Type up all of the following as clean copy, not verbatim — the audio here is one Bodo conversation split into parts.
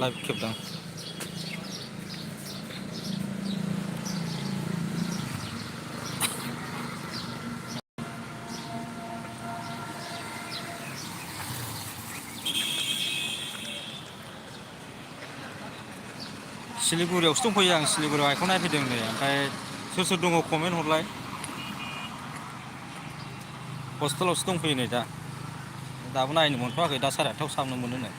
लाइभ खेबदों सिलिगुरियावसो दंफैयो आं सिलिगुरियाव आइखौ नायफैदों नै ओमफ्राय सोर दङ कमेन्ट हरलाय हस्टेलावसो दंफैयो नै दा दाबो नायनो मोनथ'वाखै दा 8:30 हाबनो मोनो नो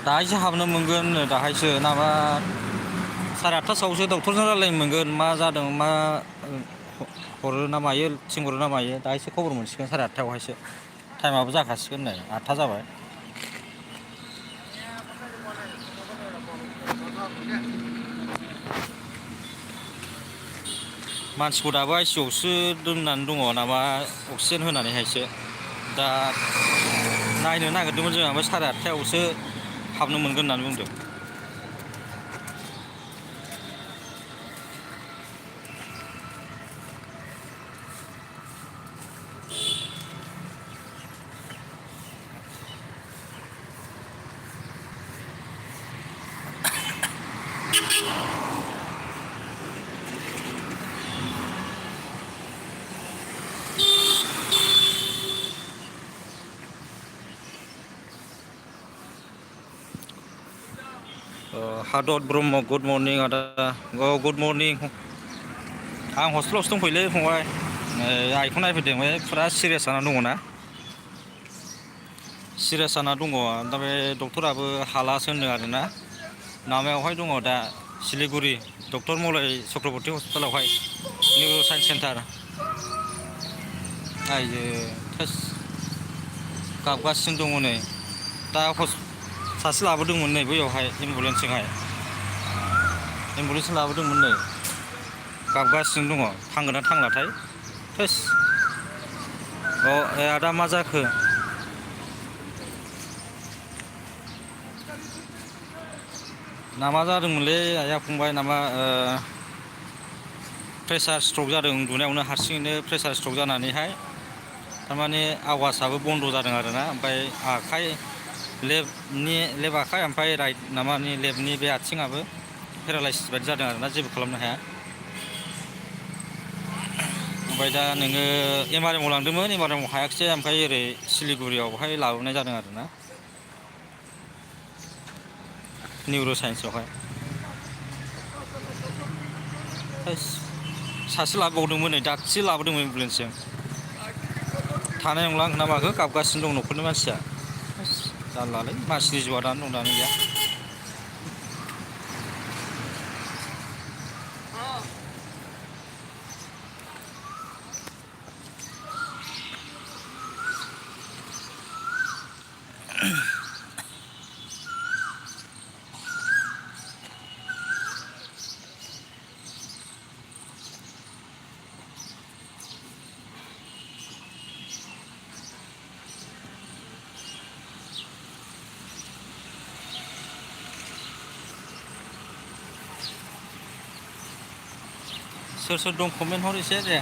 दाहायसो हाबनो मोनगोन दाहायसो नाबा 8:30 डक्टरजों रायज्लायनो मोनगोन मा जादों मा हरो ना मायो थिनहरो ना मायो दाहायसो खबर मोनसिगोन 8:30आवहायसो टाइमाबो जाखासिगोन नै 8:00 जाबाय मानसिखौ दाबो आइसिइउआवसो दोननानै दङ नामा अक्सिजेन होनानैहायसो दा नायनो नागिरदोंमोन जों ओमफ्राय 8:30आवसो हाबनो मोनगोन होननानै बुंदों हादर ब्रह्म गुड मर्निं आदा गुड मर्निं आं हस्टेलावसो दंफैयोलै फंबाय आइखौ नायफैदों बे फुरा सिरियास जाना दङ ना सिरियास जाना दङ दा बे डक्टराबो हालासो होनदों आरोना माबायावहाय दङ दा सिलिगुरि डक्टर मलय चक्रबर्ती हस्पिटालावहाय निउर' साइन्स सेन्टार आइयो थोस गाबगासिनो दङ नै दा सासे लाबोदोंमोन नै बैयावहाय एम्बुलेन्सजों लाबोदोंमोन नै गाबगासिनो दङ थांगोन ना थांलाथाय थोस आदा मा जाखो नामा जादोंमोनलै आइया फंबाय नामा प्रेसार स्ट्रक जादों उन्दुनायावनो हारसिङैनो प्रेसार स्ट्रक जानानैहाय थारमाने आवासाबो बन्द' जादों आरोना ओमफ्राय आखाइ लेफ्ट आखाइ ओमफ्राय राइट माबानि लेफ्टनि बे आथिङाबो पेरालाइसिस बायदि जादों आरोना जेबो खालामनो हाया ओमफ्राय दा नोङो एमआरएमआव लांदोंमोन एमआरएमआव हायाखिसै ओमफ्राय ओरै सिलिगुरियावहाय लाबोनाय जादों आरोना निउर' साइन्सआवहाय सासे लाबोबावदोंमोन नै दासो लाबोदोंमोन एम्बुलेन्सजों थानाय नंला ना माखो गाबगासिनो दं न'खरनि मानसिया जारलालै मानसिनि जिउआ दानो दं दानो गैया सोर दं कमेन्ट हर एसे दे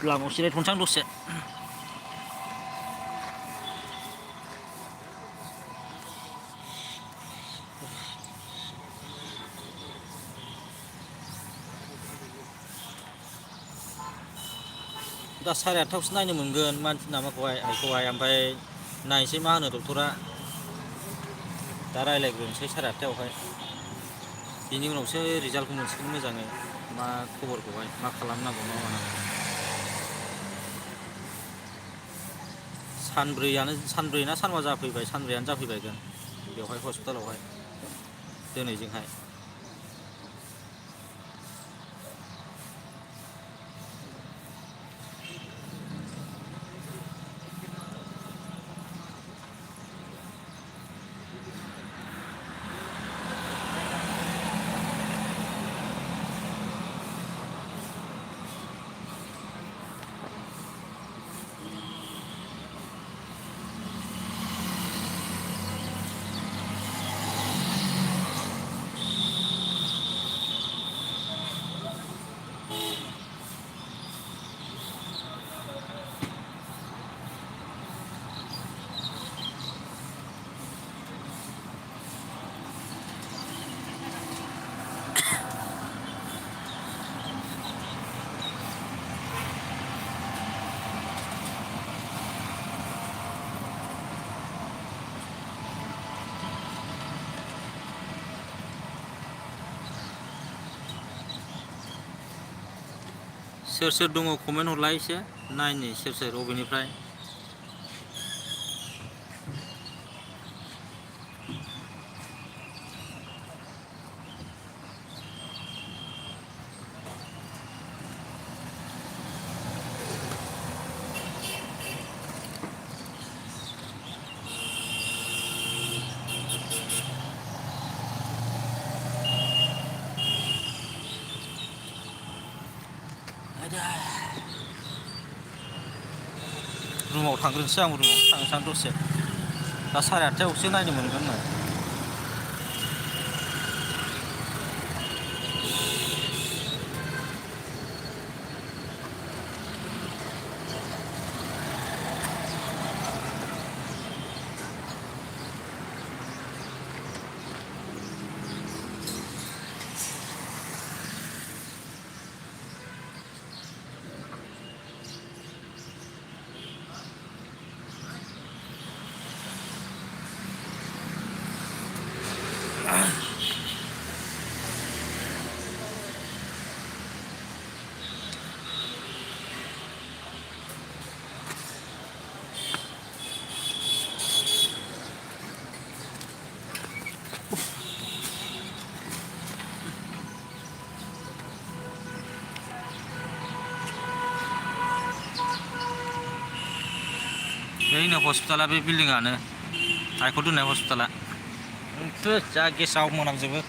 लामायाव जिरायथ'नोसै आं दसे। दा 8:30आवसो नायनो मोनगोन मानसि माबाखौहाय आइखौहाय, ओमफ्राय नायनोसै मा होनो डक्टरा। दा रायज्लायग्रोनोसै 8:30आवहाय, बिनि उनावसो रिजाल्टखौ मोनसिगोन मोजाङै मा खबरखौहाय मा खालामनांगौ मा मानांगौ। सानब्रै ना सानबा जाफैबाय, सानब्रैयानो जाफैबायगोन बेवहाय हस्पिटालावहाय दिनैजोंहाय। सोर सोर दङ कमेन्ट हरलाय एसे, नायनि सोर सोर बबेनिफ्राय। रुमाव थांग्रोनोसै आं, रुमाव थांनोसै आं दसे। दा 8:30आवसो नायनो मोनगोन नो। बैनो हस्पिटाला, बे बिल्डिङानो आइखौ दोननाय हस्पिटाला। जा गेसाव मोनामजोबो।